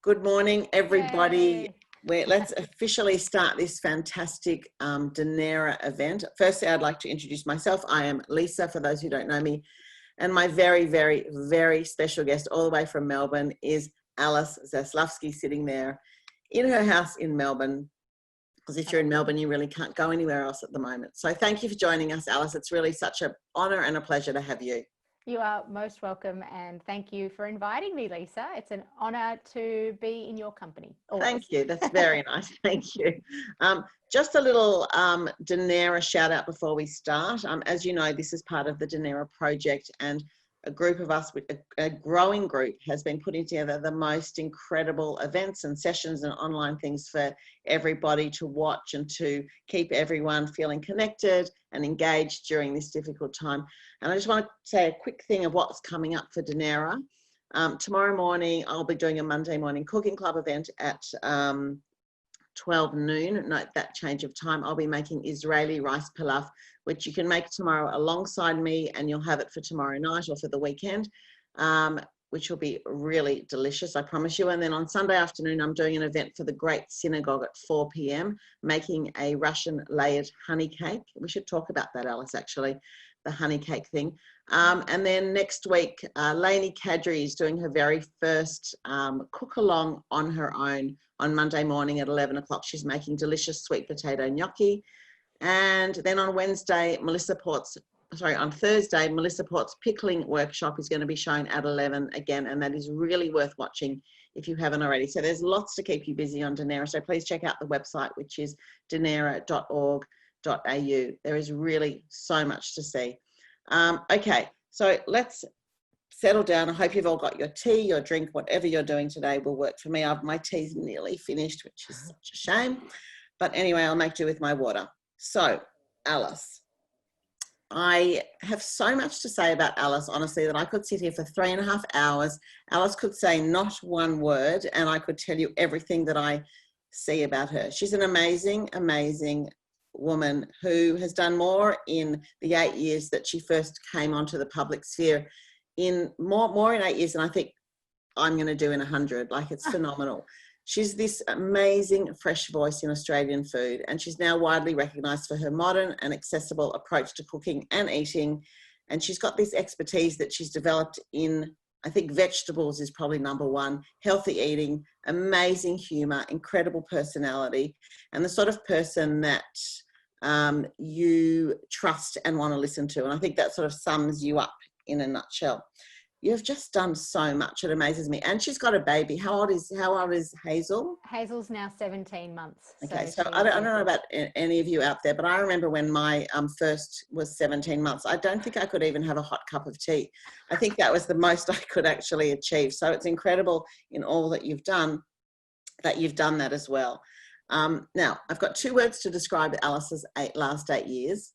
Good morning, everybody. Yay. Let's officially start this fantastic Dunera event. Firstly, I'd like to introduce myself. I am Lisa, for those who don't know me. And my very, very, very special guest all the way from Melbourne is Alice Zaslavsky, sitting there in her house in Melbourne. Because if you're in Melbourne, you really can't go anywhere else at the moment. So thank you for joining us, Alice. It's really such an honour and a pleasure to have you. You are most welcome, and thank you for inviting me, Lisa. It's an honour to be in your company. Always. Thank you. That's very nice. Thank you. Just a little Dunera shout out before we start. As you know, this is part of the Dunera project, and a group of us, a growing group, has been putting together the most incredible events and sessions and online things for everybody to watch and to keep everyone feeling connected and engaged during this difficult time. And I just want to say a quick thing of what's coming up for Dunera. Tomorrow morning, I'll be doing a Monday morning cooking club event at 12 noon. Note that change of time. I'll be making Israeli rice pilaf, which you can make tomorrow alongside me, and you'll have it for tomorrow night or for the weekend, which will be really delicious, I promise you. And then on Sunday afternoon, I'm doing an event for the Great Synagogue at 4 p.m, making a Russian layered honey cake. We should talk about that, Alice, actually, the honey cake thing. And then next week, Lainey Kadri is doing her very first cook-along on her own on Monday morning at 11 o'clock. She's making delicious sweet potato gnocchi. And then on Thursday, Melissa Port's pickling workshop is going to be shown at 11 again, and that is really worth watching if you haven't already. So there's lots to keep you busy on Dunera, so please check out the website, which is dunera.org.au. There is really so much to see. Okay, so let's settle down. I hope you've all got your tea, your drink, whatever you're doing today will work for me. My tea's nearly finished, which is such a shame. But anyway, I'll make do with my water. So, Alice, I have so much to say about Alice, honestly, that I could sit here for 3.5 hours. Alice could say not one word, and I could tell you everything that I see about her. She's an amazing, amazing woman who has done more in the 8 years that she first came onto the public sphere, in more in 8 years than I think I'm going to do in 100. Like, it's phenomenal. She's this amazing fresh voice in Australian food, and she's now widely recognised for her modern and accessible approach to cooking and eating. And she's got this expertise that she's developed in, I think, vegetables is probably number one, healthy eating, amazing humour, incredible personality, and the sort of person that you trust and want to listen to. And I think that sort of sums you up in a nutshell. You've just done so much. It amazes me. And she's got a baby. How old is Hazel? Hazel's now 17 months. Okay, so I don't know about any of you out there, but I remember when my first was 17 months, I don't think I could even have a hot cup of tea. I think that was the most I could actually achieve. So it's incredible in all that you've done that as well. Now, I've got 2 words to describe Alice's last 8 years: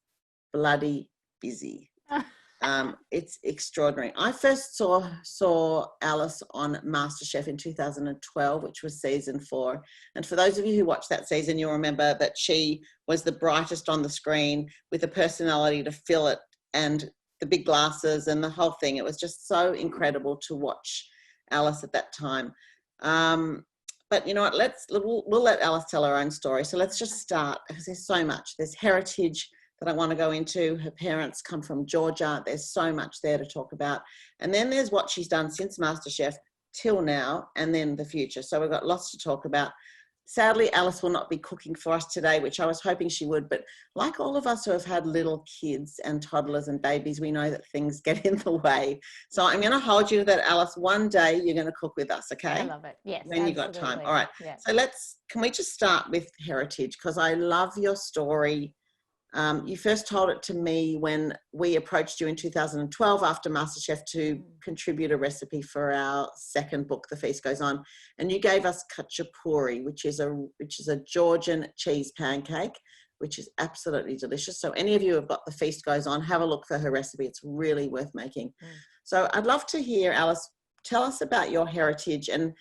bloody busy. It's extraordinary. I first saw Alice on Masterchef in 2012, which was season 4. And for those of you who watched that season, you'll remember that she was the brightest on the screen, with a personality to fill it and the big glasses and the whole thing. It was just so incredible to watch Alice at that time. But you know what, we'll let Alice tell her own story. So let's just start, because there's so much. There's heritage that I want to go into. Her parents come from Georgia. There's so much there to talk about. And then there's what she's done since MasterChef till now, and then the future. So we've got lots to talk about. Sadly, Alice will not be cooking for us today, which I was hoping she would. But like all of us who have had little kids and toddlers and babies, we know that things get in the way. So I'm going to hold you to that, Alice. One day you're going to cook with us, okay? I love it. Yes, when you got time. All right. Yeah. So can we just start with heritage? Because I love your story. You first told it to me when we approached you in 2012 after MasterChef to contribute a recipe for our second book, The Feast Goes On. And you gave us khachapuri, which is a Georgian cheese pancake, which is absolutely delicious. So any of you who have got The Feast Goes On, have a look for her recipe. It's really worth making. So I'd love to hear, Alice, tell us about your heritage and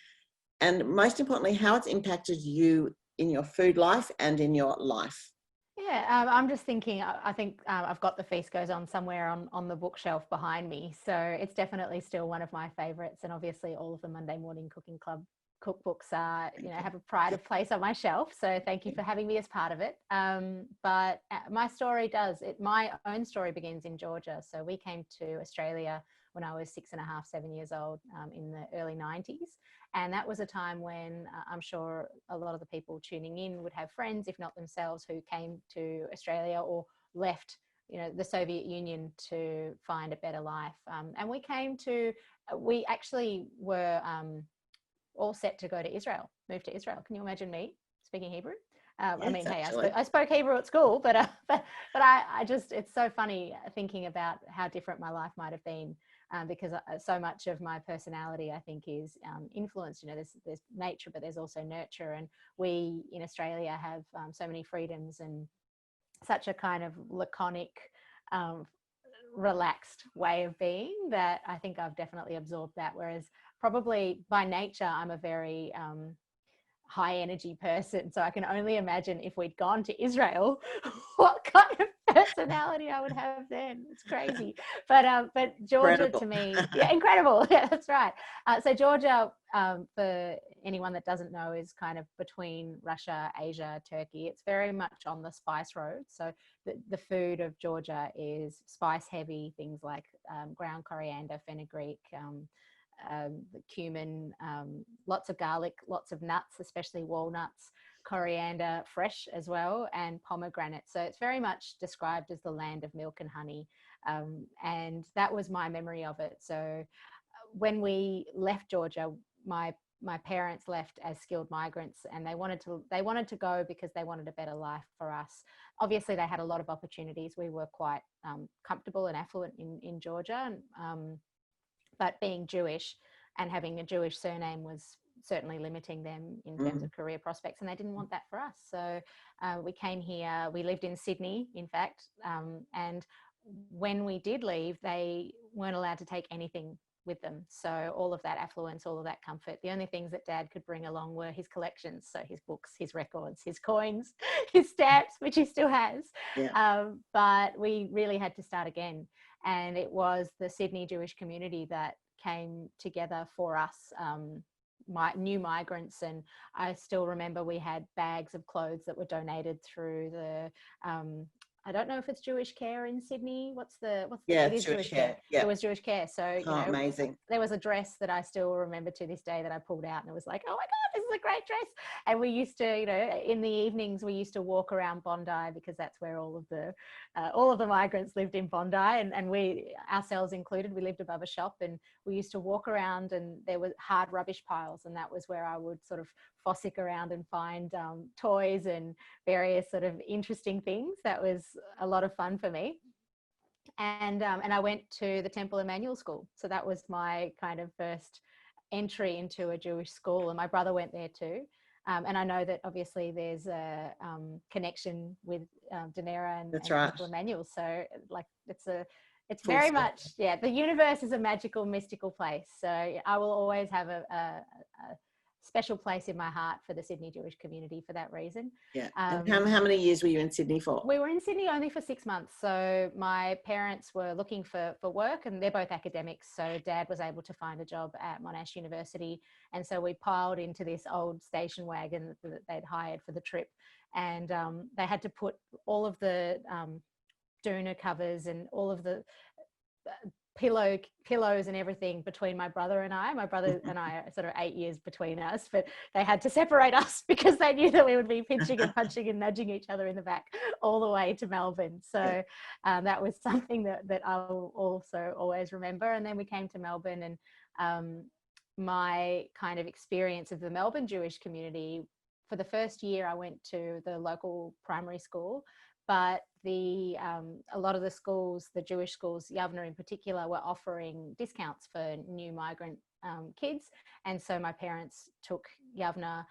most importantly, how it's impacted you in your food life and in your life. Yeah, I'm just thinking, I think I've got The Feast Goes On somewhere on the bookshelf behind me. So it's definitely still one of my favorites, and obviously all of the Monday morning cooking club cookbooks are, have a pride of place on my shelf. So thank you for having me as part of it. But my own story begins in Georgia. So we came to Australia when I was 6.5, 7 years old, in the early 90s. And that was a time when I'm sure a lot of the people tuning in would have friends, if not themselves, who came to Australia or left, the Soviet Union to find a better life. And we actually were all set to go to Israel, move to Israel. Can you imagine me speaking Hebrew? Yes, I spoke Hebrew at school, but I just, it's so funny thinking about how different my life might have been, because so much of my personality, I think, is influenced. There's nature, but there's also nurture, and we in Australia have so many freedoms and such a kind of laconic, relaxed way of being that I think I've definitely absorbed that. Whereas probably by nature, I'm a very high energy person. So I can only imagine if we'd gone to Israel, what kind of personality I would have then. It's crazy. But Georgia, incredible. to me, yeah, incredible. Yeah, that's right. So Georgia, for anyone that doesn't know, is kind of between Russia, Asia, Turkey. It's very much on the spice road. So the food of Georgia is spice heavy, things like ground coriander, fenugreek, the cumin, lots of garlic, lots of nuts, especially walnuts, coriander, fresh as well, and pomegranate. So it's very much described as the land of milk and honey. And that was my memory of it. So when we left Georgia, my parents left as skilled migrants, and they wanted to go because they wanted a better life for us. Obviously, they had a lot of opportunities. We were quite comfortable and affluent in Georgia, but being Jewish and having a Jewish surname was certainly limiting them in terms of career prospects, and they didn't want that for us. So we came here. We lived in Sydney, in fact, and when we did leave, they weren't allowed to take anything with them. So all of that affluence, all of that comfort, the only things that Dad could bring along were his collections. So his books, his records, his coins, his stamps, which he still has. Yeah. But we really had to start again. And it was the Sydney Jewish community that came together for us, new migrants. And I still remember we had bags of clothes that were donated through the, I don't know if it's Jewish Care in Sydney. It is Jewish Care. Yeah. It was Jewish Care. So, Amazing. there was a dress that I still remember to this day that I pulled out, and it was like, oh my God, this is a great dress. And we used to, in the evenings, we used to walk around Bondi, because that's where all of the migrants lived, in Bondi, and we, ourselves included, we lived above a shop, and we used to walk around, and there were hard rubbish piles, and that was where I would sort of fossick around and find toys and various sort of interesting things. That was a lot of fun for me. And I went to the Temple Emmanuel School. So that was my kind of first entry into a Jewish school. And my brother went there too. And I know that obviously there's a connection with Dunera and Temple Emmanuel. So like it's very much, yeah, the universe is a magical, mystical place. So I will always have a special place in my heart for the Sydney Jewish community for that reason. Yeah. And how many years were you in Sydney for? We were in Sydney only for 6 months. So my parents were looking for work, and they're both academics. So Dad was able to find a job at Monash University. And so we piled into this old station wagon that they'd hired for the trip. And they had to put all of the doona covers and all of the pillows and everything between my brother and I. My brother and I are sort of 8 years between us, but they had to separate us because they knew that we would be pinching and punching and nudging each other in the back all the way to Melbourne. So that was something that I'll also always remember. And then we came to Melbourne, and my kind of experience of the Melbourne Jewish community, for the first year I went to the local primary school, but a lot of the schools, the Jewish schools, Yavna in particular, were offering discounts for new migrant kids. And so my parents took Yavna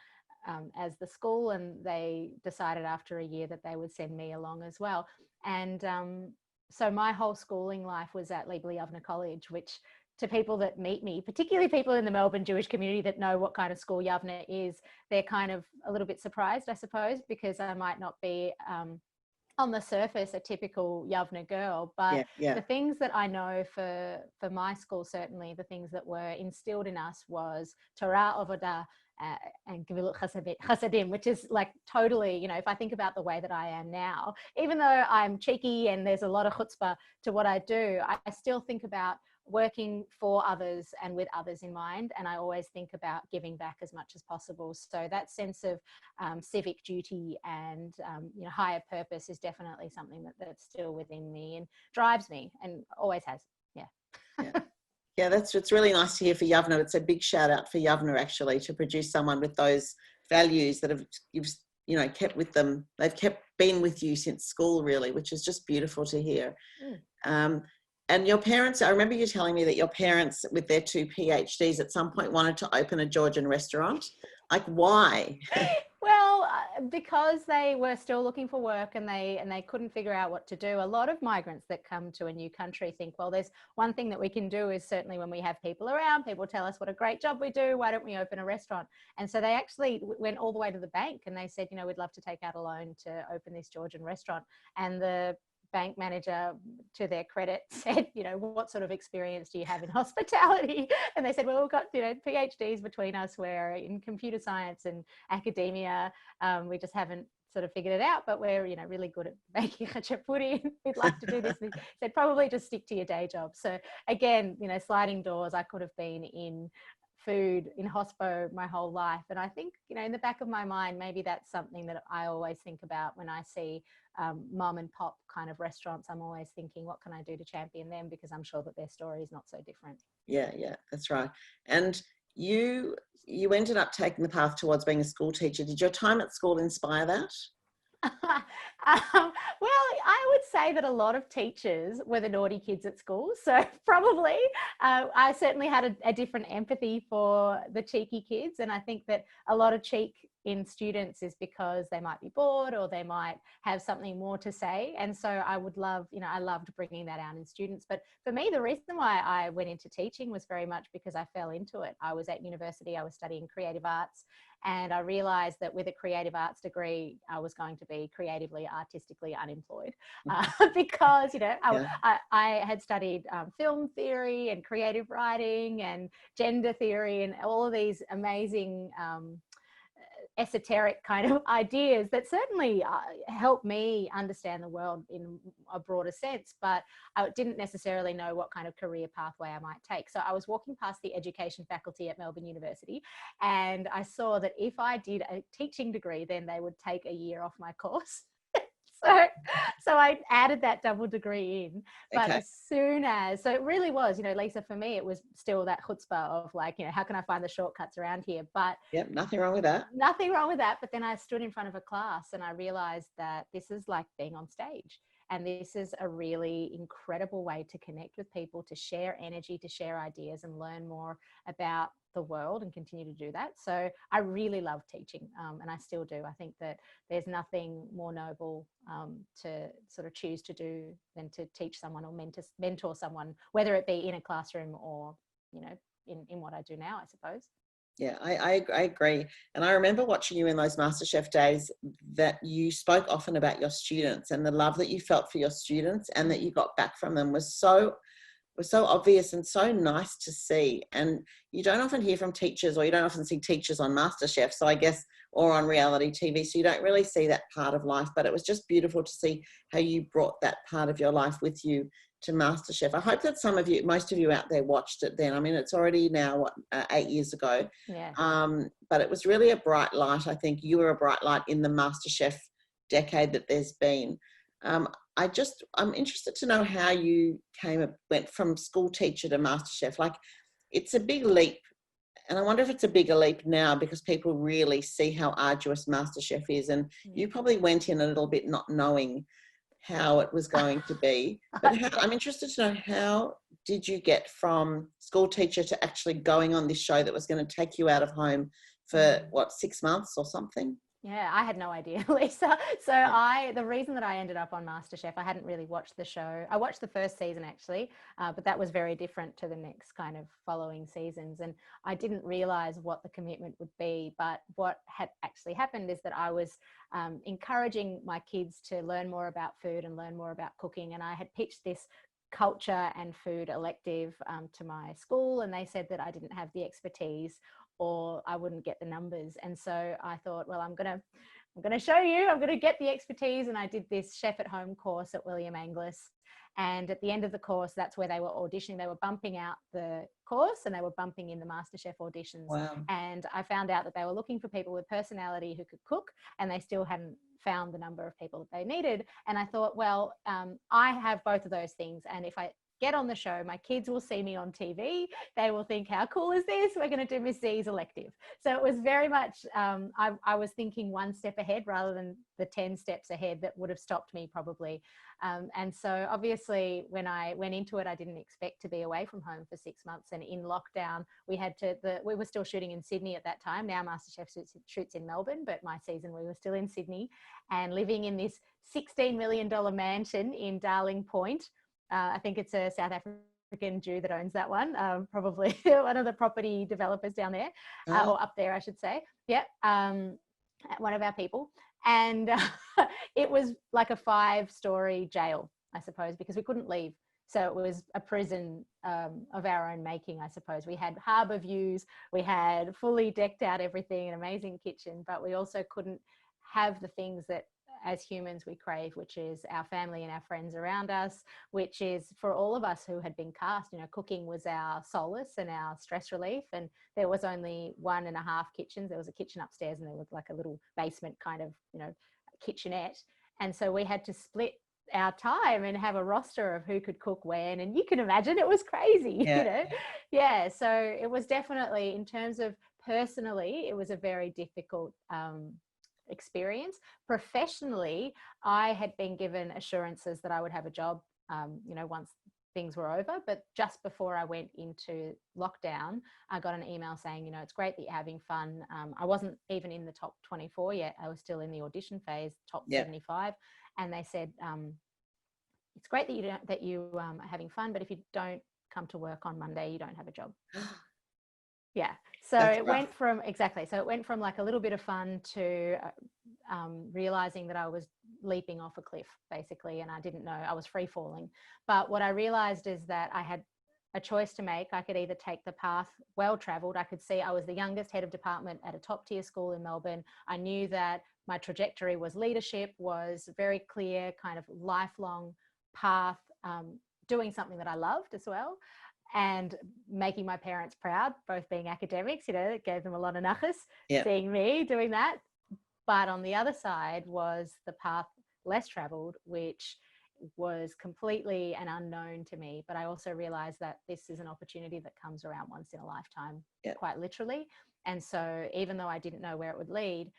as the school, and they decided after a year that they would send me along as well. And so my whole schooling life was at Liebel Yavna College, which, to people that meet me, particularly people in the Melbourne Jewish community that know what kind of school Yavna is, they're kind of a little bit surprised, I suppose, because I might not be on the surface a typical Yavna girl, but the things that I know for my school, certainly the things that were instilled in us was Torah, Avodah, and Gavilut Chasadim, which is like totally, you know, if I think about the way that I am now, even though I'm cheeky and there's a lot of chutzpah to what I do, I still think about working for others and with others in mind, and I always think about giving back as much as possible. So that sense of civic duty and you know, higher purpose is definitely something that's still within me and drives me, and always has. Yeah, it's really nice to hear for Yavna. It's a big shout out for Yavna, actually, to produce someone with those values that you've you know, kept with them. They've been with you since school, really, which is just beautiful to hear. And your parents, I remember you telling me that your parents, with their 2 PhDs, at some point wanted to open a Georgian restaurant. Like, why? Well, because they were still looking for work, and they couldn't figure out what to do. A lot of migrants that come to a new country think, well, there's one thing that we can do is, certainly when we have people around, people tell us what a great job we do, why don't we open a restaurant? And so they actually went all the way to the bank and they said, you know, we'd love to take out a loan to open this Georgian restaurant. And the bank manager, to their credit, said, you know, what sort of experience do you have in hospitality? And they said, well, we've got, you know, PhDs between us, we're in computer science and academia, we just haven't sort of figured it out, but we're, you know, really good at making khachapuri. We'd like to do this. They said, probably just stick to your day job. So again, you know, sliding doors. I could have been in food, in hospo my whole life. And I think, you know, in the back of my mind, maybe that's something that I always think about when I see mom and pop kind of restaurants. I'm always thinking, what can I do to champion them? Because I'm sure that their story is not so different. Yeah, that's right. And you ended up taking the path towards being a school teacher. Did your time at school inspire that? Well, I would say that a lot of teachers were the naughty kids at school. So probably I certainly had a different empathy for the cheeky kids. And I think that a lot of cheek in students is because they might be bored or they might have something more to say. And so I would love, you know, I loved bringing that out in students. But for me, the reason why I went into teaching was very much because I fell into it. I was at university, I was studying creative arts, and I realized that with a creative arts degree, I was going to be creatively, artistically unemployed because, you know, I had studied film theory and creative writing and gender theory and all of these amazing esoteric kind of ideas that certainly helped me understand the world in a broader sense, but I didn't necessarily know what kind of career pathway I might take. So I was walking past the education faculty at Melbourne University, and I saw that if I did a teaching degree, then they would take a year off my course. So I added that double degree in. But as soon as, so it really was, you know, Lisa, for me, it was still that chutzpah of like, you know, how can I find the shortcuts around here? But nothing wrong with that. Nothing wrong with that. But then I stood in front of a class and I realized that this is like being on stage. And this is a really incredible way to connect with people, to share energy, to share ideas and learn more about the world and continue to do that. So I really love teaching, and I still do. I think that there's nothing more noble to sort of choose to do than to teach someone or mentor someone, whether it be in a classroom or, you know, in what I do now, I suppose. Yeah, I agree. And I remember watching you in those MasterChef days that you spoke often about your students, and the love that you felt for your students and that you got back from them was so obvious and so nice to see. And you don't often hear from teachers, or you don't often see teachers on MasterChef, so I guess, or on reality TV, so you don't really see that part of life. But it was just beautiful to see how you brought that part of your life with you to MasterChef. I hope that most of you out there watched it then. I mean, it's already now 8 years ago. Yeah. But it was really a bright light. I think you were a bright light in the MasterChef decade that there's been. I'm interested to know how you went from school teacher to MasterChef. Like, it's a big leap. And I wonder if it's a bigger leap now because people really see how arduous MasterChef is. And you probably went in a little bit not knowing how it was going to be. But I'm interested to know, how did you get from school teacher to actually going on this show that was going to take you out of home for 6 months or something? Yeah, I had no idea, Lisa. So the reason that I ended up on MasterChef, I hadn't really watched the show. I watched the first season actually, but that was very different to the next kind of following seasons. And I didn't realize what the commitment would be. But what had actually happened is that I was encouraging my kids to learn more about food and learn more about cooking. And I had pitched this culture and food elective to my school, and they said that I didn't have the expertise or I wouldn't get the numbers. And so I thought, well, I'm going to show you, I'm going to get the expertise. And I did this chef at home course at William Angliss. And at the end of the course, that's where they were auditioning. They were bumping out the course and they were bumping in the Masterchef auditions. Wow. And I found out that they were looking for people with personality who could cook, and they still hadn't found the number of people that they needed. And I thought, well, I have both of those things. And if I get on the show, my kids will see me on TV. They will think, how cool is this? We're going to do Miss Z's elective. So it was very much, I was thinking one step ahead rather than the 10 steps ahead that would have stopped me probably. And so obviously when I went into it, I didn't expect to be away from home for 6 months. And in lockdown, we were still shooting in Sydney at that time. Now Masterchef shoots in Melbourne, but my season we were still in Sydney and living in this $16 million mansion in Darling Point. I think it's a South African Jew that owns that one, probably one of the property developers down there, or up there, I should say. Yeah, one of our people. And it was like a 5-story jail, I suppose, because we couldn't leave. So it was a prison of our own making, I suppose. We had harbour views, we had fully decked out everything, an amazing kitchen, but we also couldn't have the things that as humans we crave, which is our family and our friends around us, which is for all of us who had been cast, cooking was our solace and our stress relief. And there was only 1.5 kitchens. There was a kitchen upstairs and there was like a little basement kind of, kitchenette. And so we had to split our time and have a roster of who could cook when, and you can imagine it was crazy. Yeah, so it was definitely, in terms of personally, it was a very difficult experience. Professionally, I had been given assurances that I would have a job, once things were over. But just before I went into lockdown, I got an email saying, it's great that you're having fun. I wasn't even in the top 24 yet. I was still in the audition phase, top 75. And they said, it's great that you are having fun, but if you don't come to work on Monday, you don't have a job. Yeah. So it went from like a little bit of fun to realizing that I was leaping off a cliff basically. And I didn't know, I was free falling. But what I realized is that I had a choice to make. I could either take the path well traveled. I could see I was the youngest head of department at a top tier school in Melbourne. I knew that my trajectory was leadership, was very clear, kind of lifelong path, doing something that I loved as well, and making my parents proud, both being academics, it gave them a lot of nachas, seeing me doing that. But on the other side was the path less traveled, which was completely an unknown to me. But I also realized that this is an opportunity that comes around once in a lifetime, quite literally. And so even though I didn't know where it would lead,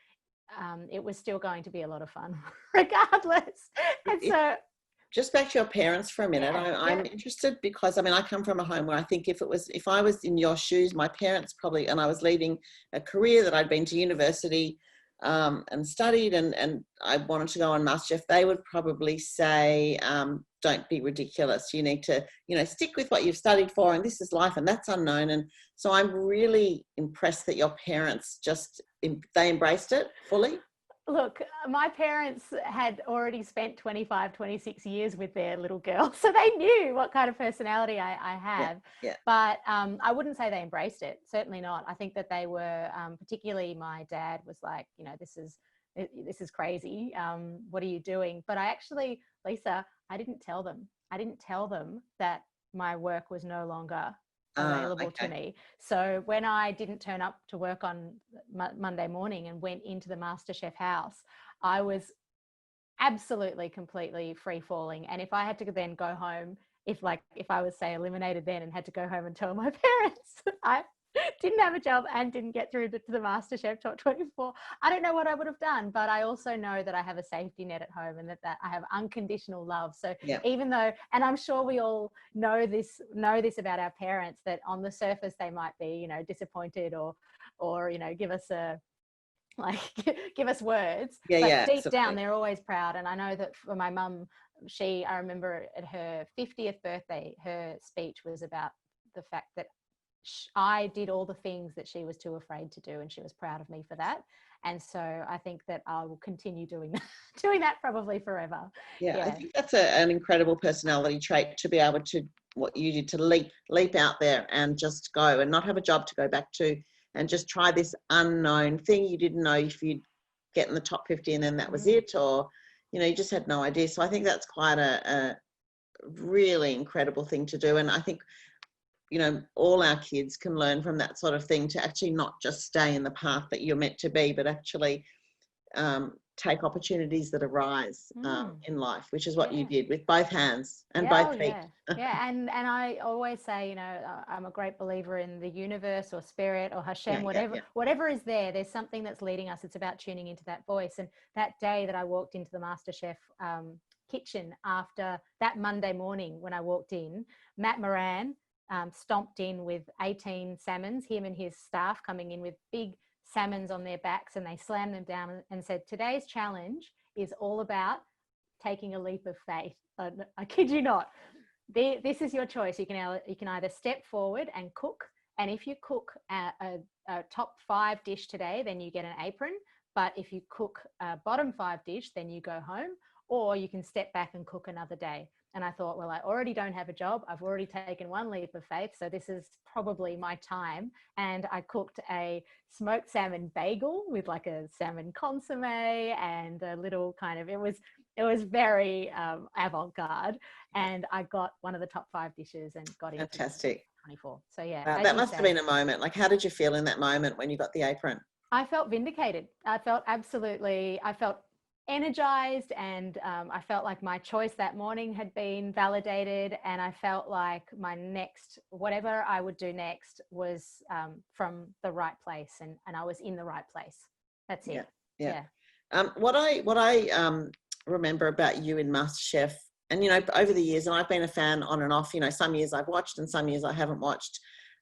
it was still going to be a lot of fun regardless. And so just back to your parents for a minute. I'm interested because I come from a home where I think if I was in your shoes, my parents probably, and I was leading a career that I'd been to university and studied and I wanted to go on MasterChef, they would probably say, don't be ridiculous. You need to, stick with what you've studied for, and this is life and that's unknown. And so I'm really impressed that your parents they embraced it fully. Look, my parents had already spent 25, 26 years with their little girl, so they knew what kind of personality I have. But I wouldn't say they embraced it. Certainly not. I think that they were, particularly my dad was like, this is crazy. What are you doing? But Lisa, I didn't tell them. I didn't tell them that my work was no longer available to me. So when I didn't turn up to work on Monday morning and went into the MasterChef house, I was absolutely completely free falling. And if I had to then go home, if I was say eliminated then and had to go home and tell my parents I didn't have a job and didn't get through to the MasterChef top 24, I don't know what I would have done. But I also know that I have a safety net at home and that I have unconditional love. So even though, and I'm sure we all know this about our parents, that on the surface they might be, disappointed or give us give us words, but deep down they're always proud. And I know that for my mum, I remember at her 50th birthday, her speech was about the fact that I did all the things that she was too afraid to do, and she was proud of me for that. And so I think that I will continue doing that probably forever. I think that's an incredible personality trait, to be able to, what you did, to leap out there and just go and not have a job to go back to, and just try this unknown thing. You didn't know if you'd get in the top 50 and then that was it, or, you know, you just had no idea. So I think that's quite a really incredible thing to do. And I think, you know, all our kids can learn from that sort of thing, to actually not just stay in the path that you're meant to be, but actually take opportunities that arise in life, which is what you did with both hands and both feet. And I always say, you know, I'm a great believer in the universe or spirit or Hashem, whatever is there. There's something that's leading us. It's about tuning into that voice. And that day that I walked into the Masterchef kitchen, after that Monday morning when I walked in, Matt Moran stomped in with 18 salmons, him and his staff coming in with big salmons on their backs, and they slammed them down and said, today's challenge is all about taking a leap of faith. I kid you not. This is your choice. You can either step forward and cook, and if you cook a top 5 dish today, then you get an apron. But if you cook a bottom 5 dish, then you go home, or you can step back and cook another day. And I thought, well, I already don't have a job. I've already taken one leap of faith, so this is probably my time. And I cooked a smoked salmon bagel with like a salmon consomme and a little kind of, it was very avant-garde. And I got one of the top 5 dishes and got into Fantastic. 24. So yeah. That must have been a moment. Like, how did you feel in that moment when you got the apron? I felt vindicated. I felt energized, and I felt like my choice that morning had been validated, and I felt like my next, whatever I would do next, was from the right place, and I was in the right place. That's it. Yeah. What I remember about you in MasterChef, and, you know, over the years, and I've been a fan on and off, you know, some years I've watched and some years I haven't watched.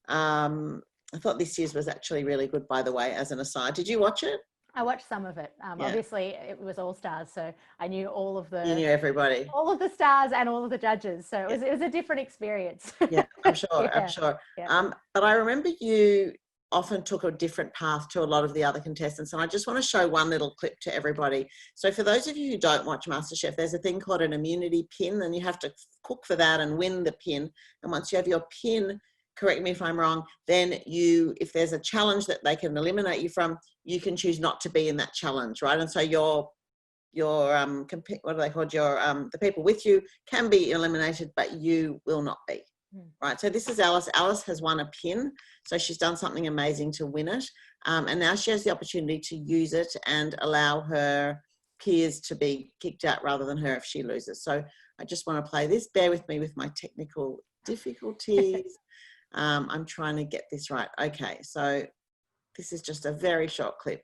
I thought this year's was actually really good, by the way, as an aside. Did you watch it? I watched some of it. Obviously, it was all stars, so I knew all of the. You knew everybody. All of the stars and all of the judges, so it was a different experience. Yeah, I'm sure. I'm sure. Yeah. But I remember you often took a different path to a lot of the other contestants, and I just want to show one little clip to everybody. So for those of you who don't watch MasterChef, there's a thing called an immunity pin, and you have to cook for that and win the pin. And once you have your pin, correct me if I'm wrong, then if there's a challenge that they can eliminate you from, you can choose not to be in that challenge, right? And so your what are they called? The people with you can be eliminated, but you will not be, right? So this is Alice. Alice has won a pin, so she's done something amazing to win it, and now she has the opportunity to use it and allow her peers to be kicked out rather than her if she loses. So I just want to play this. Bear with me with my technical difficulties. I'm trying to get this right. Okay, so this is just a very short clip.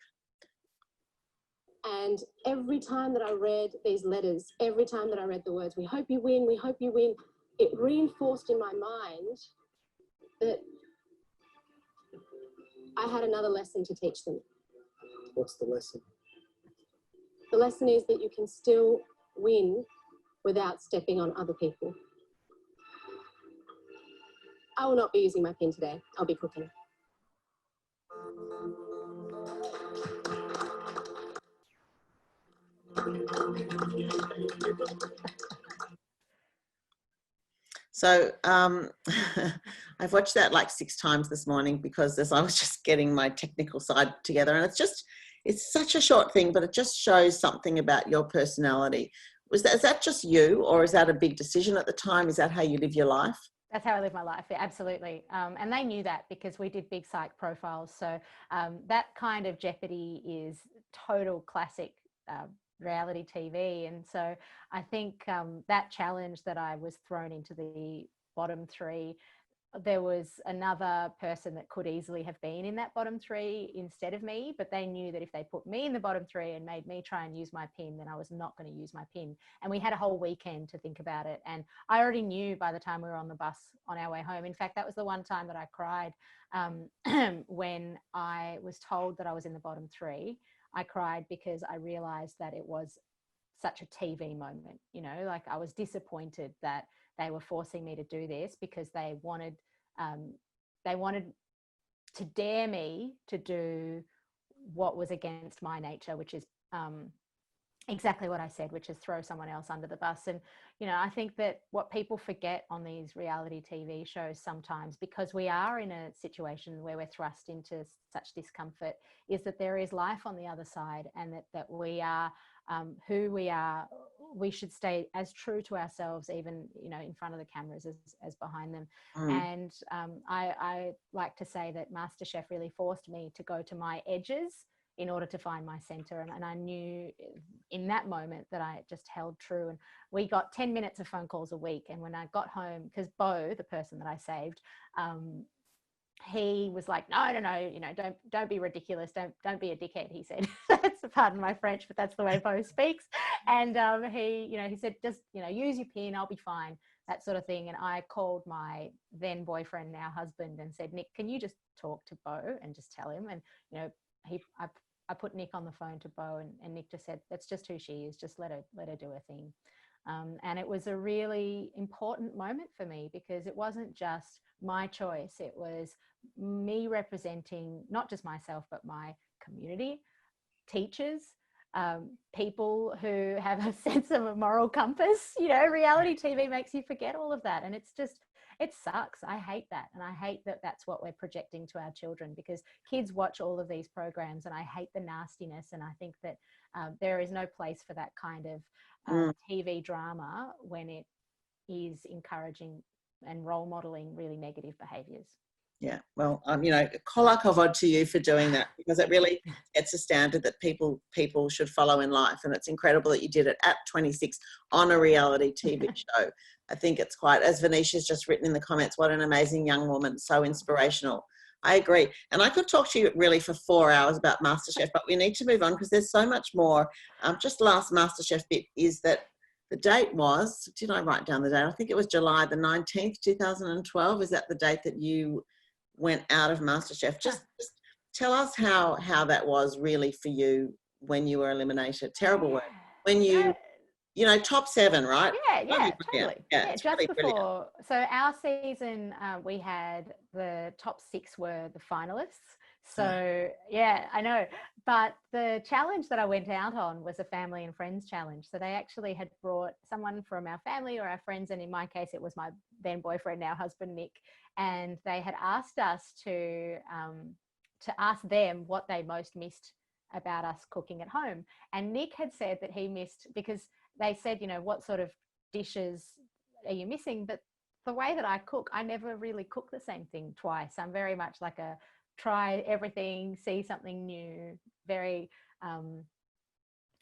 And every time that I read these letters, every time that I read the words, we hope you win, we hope you win, it reinforced in my mind that I had another lesson to teach them. What's the lesson? The lesson is that you can still win without stepping on other people. I will not be using my pin today. I'll be cooking. So I've watched that like 6 times this morning because as I was just getting my technical side together, and it's such a short thing, but it just shows something about your personality. Is that just you, or is that a big decision at the time? Is that how you live your life? That's how I live my life. Yeah, absolutely. And they knew that because we did big psych profiles. So that kind of jeopardy is total classic reality TV. And so I think that challenge that I was thrown into the bottom 3, there was another person that could easily have been in that bottom 3 instead of me, but they knew that if they put me in the bottom 3 and made me try and use my pin, then I was not going to use my pin. And we had a whole weekend to think about it. And I already knew by the time we were on the bus on our way home. In fact, that was the one time that I cried when I was told that I was in the bottom 3. I cried because I realized that it was such a TV moment, you know, like I was disappointed that they were forcing me to do this because they wanted to dare me to do what was against my nature, which is exactly what I said, which is throw someone else under the bus. And, you know, I think that what people forget on these reality TV shows sometimes, because we are in a situation where we're thrust into such discomfort, is that there is life on the other side, and that we are who we are. We should stay as true to ourselves, even, you know, in front of the cameras as behind them. And I like to say that MasterChef really forced me to go to my edges in order to find my center. And I knew in that moment that I just held true. And we got 10 minutes of phone calls a week. And when I got home, because Bo, the person that I saved, he was like, no, you know, don't be ridiculous. Don't be a dickhead. He said, that's, pardon my French, but that's the way Bo speaks. And he said, just, you know, use your PIN, I'll be fine, that sort of thing. And I called my then boyfriend, now husband, and said, Nick, can you just talk to Bo and just tell him? And, you know, I put Nick on the phone to Bo, and Nick just said, that's just who she is. Just let her do her thing. And it was a really important moment for me, because it wasn't just my choice. It was me representing not just myself, but my community, teachers, people who have a sense of a moral compass. You know, reality TV makes you forget all of that. And it's just, it sucks. I hate that. And I hate that that's what we're projecting to our children, because kids watch all of these programs, and I hate the nastiness. And I think that there is no place for that kind of TV drama when it is encouraging and role modeling really negative behaviors. Yeah, well, you know, kol hakavod to you for doing that, because it really sets a standard that people should follow in life. And it's incredible that you did it at 26 on a reality TV show. I think it's quite, as Venetia's just written in the comments, what an amazing young woman, so inspirational. I agree. And I could talk to you really for 4 hours about MasterChef, but we need to move on because there's so much more. Just last MasterChef bit is that the date was, did I write down the date? I think it was July the 19th, 2012. Is that the date that you went out of MasterChef? Just tell us how that was really for you when you were eliminated. Terrible word. When you know, top 7, right? Yeah, totally. Yeah, just really before. brilliant. So our season, we had the top 6 were the finalists. So yeah, I know. But the challenge that I went out on was a family and friends challenge. So they actually had brought someone from our family or our friends, and in my case, it was my then boyfriend, now husband, Nick, and they had asked us to ask them what they most missed about us cooking at home. And Nick had said that he missed, because they said, you know, what sort of dishes are you missing? But the way that I cook, I never really cook the same thing twice. I'm very much like a try everything, see something new, very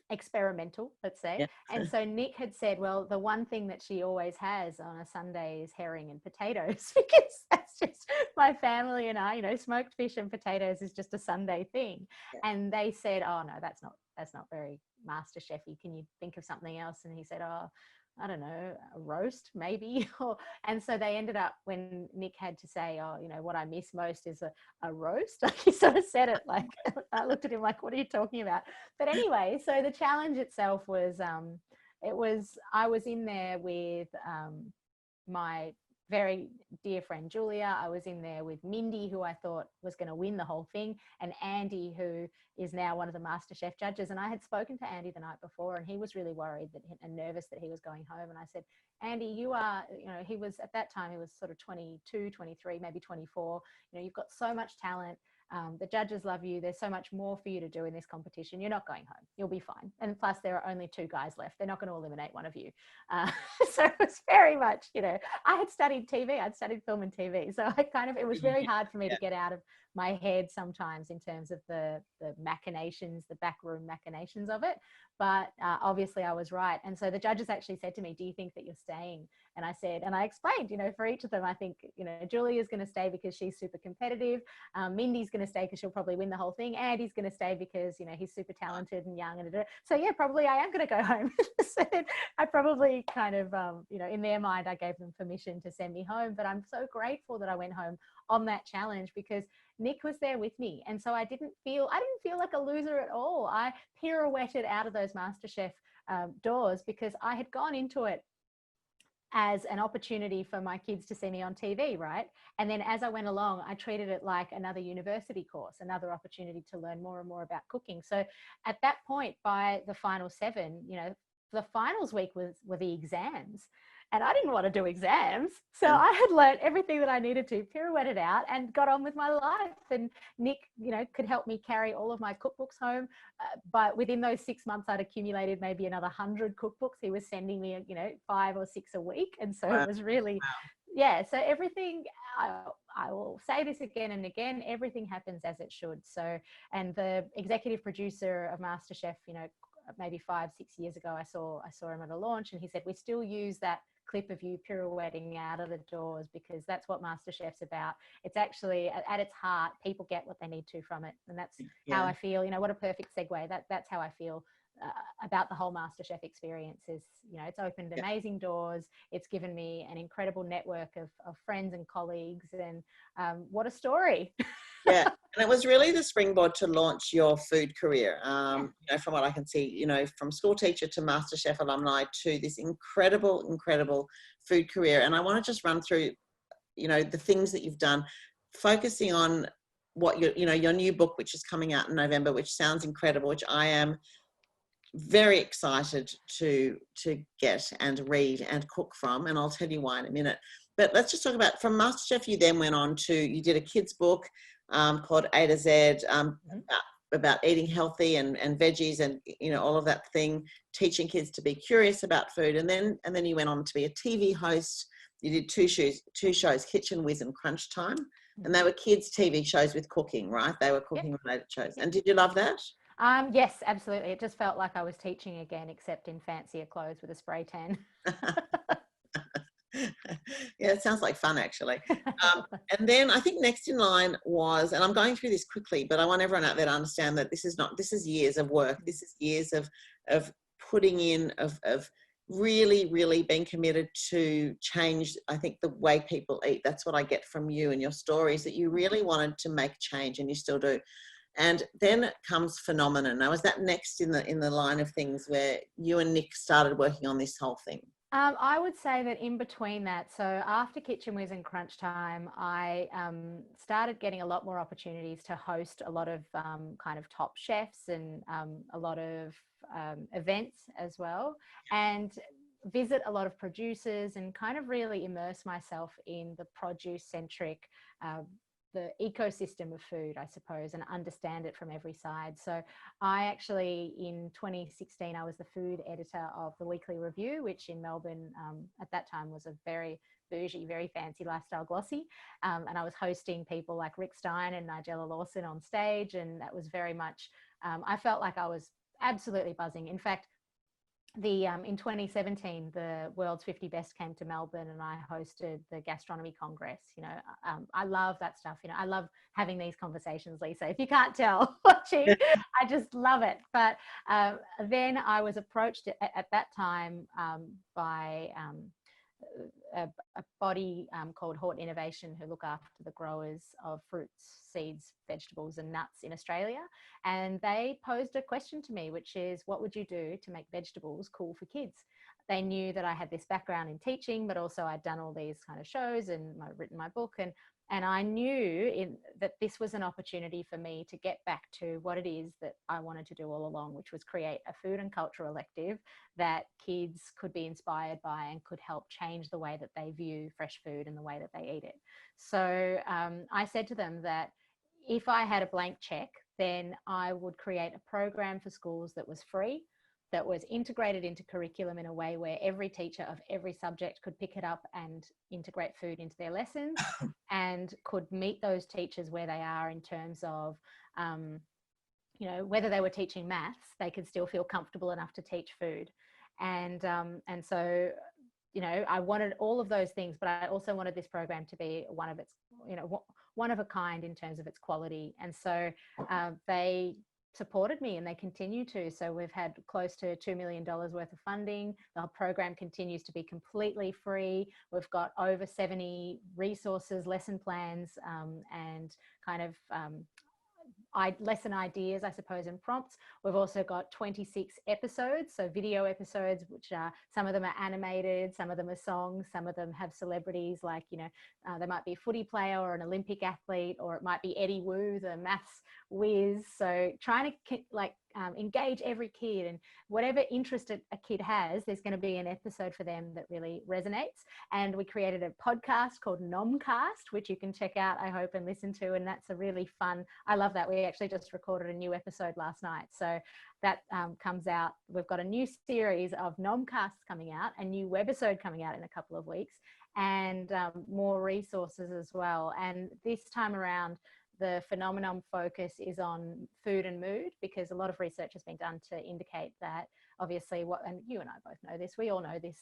experimental, let's say. Yeah. And so Nick had said, well, the one thing that she always has on a Sunday is herring and potatoes, because that's just my family and I, you know, smoked fish and potatoes is just a Sunday thing. Yeah. And they said, oh no, that's not very MasterChef-y. Can you think of something else? And he said, oh, I don't know, a roast maybe. And so they ended up, when Nick had to say, oh, you know, what I miss most is a roast. Like, he sort of said it like, I looked at him like, what are you talking about? But anyway, so the challenge itself was, I was in there with my very dear friend Julia. I was in there with Mindy, who I thought was going to win the whole thing, and Andy, who is now one of the MasterChef judges. And I had spoken to Andy the night before, and he was really worried and nervous that he was going home. And I said, Andy, you are, you know, he was, at that time, he was sort of 22, 23, maybe 24. You know, you've got so much talent. The judges love you. There's so much more for you to do in this competition. You're not going home. You'll be fine. And plus, there are only 2 guys left. They're not going to eliminate one of you. So it was very much, you know, I had studied TV. I'd studied film and TV. So it was very hard for me to get out of my head sometimes in terms of the machinations, the backroom machinations of it. But obviously I was right. And so the judges actually said to me, do you think that you're staying? And I said, and I explained, you know, for each of them, I think, you know, Julia's going to stay because she's super competitive. Mindy's going to stay because she'll probably win the whole thing. Andy's going to stay because, you know, he's super talented and young. So yeah, probably I am going to go home. So I probably kind of, you know, in their mind, I gave them permission to send me home. But I'm so grateful that I went home on that challenge, because Nick was there with me. And so I didn't feel like a loser at all. I pirouetted out of those MasterChef doors, because I had gone into it as an opportunity for my kids to see me on TV, right? And then as I went along, I treated it like another university course, another opportunity to learn more and more about cooking. So at that point, by the final 7, you know, the finals week were the exams. And I didn't want to do exams. So I had learned everything that I needed to, pirouetted out, and got on with my life. And Nick, you know, could help me carry all of my cookbooks home. But within those 6 months, I'd accumulated maybe another 100 cookbooks. He was sending me, you know, 5 or 6 a week. And so it was really, yeah. So everything, I will say this again and again, everything happens as it should. So, and the executive producer of Masterchef, you know, maybe 5-6 years ago, I saw him at a launch, and he said, we still use that clip of you pirouetting out of the doors because that's what Masterchef's about. It's actually at its heart, people get what they need to from it, and that's how I feel. You know, what a perfect segue. That's how I feel about the whole Masterchef experience. Is, you know, it's opened amazing doors. It's given me an incredible network of friends and colleagues, and what a story. Yeah, and it was really the springboard to launch your food career. You know, from what I can see, you know, from school teacher to Masterchef alumni to this incredible food career. And I want to just run through, you know, the things that you've done, focusing on what your new book, which is coming out in November, which sounds incredible, which I am very excited to get and read and cook from, and I'll tell you why in a minute. But let's just talk about, from Masterchef, you then went on to, you did a kids book called A to Z, about eating healthy and veggies and, you know, all of that thing, teaching kids to be curious about food. And then you went on to be a TV host. You did two shows, Kitchen Whiz and Crunch Time. And they were kids' TV shows with cooking, right? They were cooking related shows. And did you love that? Yes, absolutely. It just felt like I was teaching again, except in fancier clothes with a spray tan. Yeah, it sounds like fun, actually. And then I think next in line was, and I'm going through this quickly, but I want everyone out there to understand that this is years of work. This is years of putting in, of really being committed to change, I think, the way people eat. That's what I get from you and your stories, that you really wanted to make change, and you still do. And then comes Phenomenon. Now, was that next in the line of things where you and Nick started working on this whole thing? I would say that in between that, so after Kitchen Whiz and Crunch Time, I started getting a lot more opportunities to host a lot of kind of top chefs and a lot of events as well, and visit a lot of producers and kind of really immerse myself in the produce-centric the ecosystem of food, I suppose, and understand it from every side. So I actually, in 2016, I was the food editor of the Weekly Review, which in Melbourne at that time was a very bougie, very fancy lifestyle glossy. And I was hosting people like Rick Stein and Nigella Lawson on stage. And that was very much, I felt like I was absolutely buzzing. In fact, in 2017, the world's 50 best came to Melbourne, and I hosted the Gastronomy Congress. You know, I love that stuff. You know, I love having these conversations, Lisa. If you can't tell, watching, I just love it. But then I was approached at that time by a body called Hort Innovation, who look after the growers of fruits, seeds, vegetables and nuts in Australia. And they posed a question to me, which is, what would you do to make vegetables cool for kids? They knew that I had this background in teaching, but also I'd done all these kind of shows and written my book. And I knew that this was an opportunity for me to get back to what it is that I wanted to do all along, which was create a food and culture elective that kids could be inspired by and could help change the way that they view fresh food and the way that they eat it. So I said to them that if I had a blank check, then I would create a program for schools that was free, that was integrated into curriculum in a way where every teacher of every subject could pick it up and integrate food into their lessons and could meet those teachers where they are in terms of, you know, whether they were teaching maths, they could still feel comfortable enough to teach food. And so, you know, I wanted all of those things, but I also wanted this program to be one of its, you know, one of a kind in terms of its quality. And so they supported me, and they continue to. So we've had close to $2 million worth of funding. The program continues to be completely free. We've got over 70 resources, lesson plans, and kind of lesson ideas, I suppose, and prompts. We've also got 26 episodes, so video episodes, which are, some of them are animated, some of them are songs, some of them have celebrities, like, you know, there might be a footy player or an Olympic athlete, or it might be Eddie Wu, the maths whiz. So trying to engage every kid, and whatever interest a kid has, there's going to be an episode for them that really resonates. And we created a podcast called Nomcast, which you can check out, I hope, and listen to. And that's a really fun, I love that. We actually just recorded a new episode last night. So that comes out. We've got a new series of Nomcasts coming out, a new webisode coming out in a couple of weeks, and more resources as well. And this time around, the phenomenon focus is on food and mood, because a lot of research has been done to indicate that, obviously, and you and I both know this, we all know this.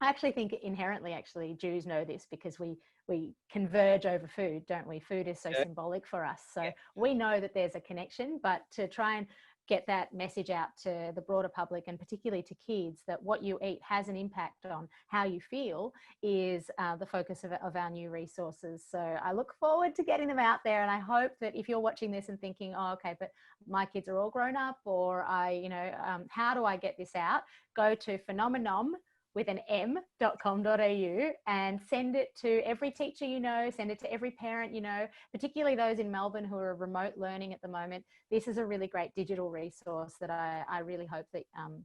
I actually think inherently, Jews know this, because we converge over food, don't we? Food is so symbolic for us. So we know that there's a connection, but to try and get that message out to the broader public, and particularly to kids, that what you eat has an impact on how you feel, is the focus of our new resources. So I look forward to getting them out there, and I hope that if you're watching this and thinking, oh, okay, but my kids are all grown up, or how do I get this out? Go to phenomenon with an m.com.au and send it to every teacher you know, send it to every parent you know, particularly those in Melbourne who are remote learning at the moment. This is a really great digital resource that I really hope that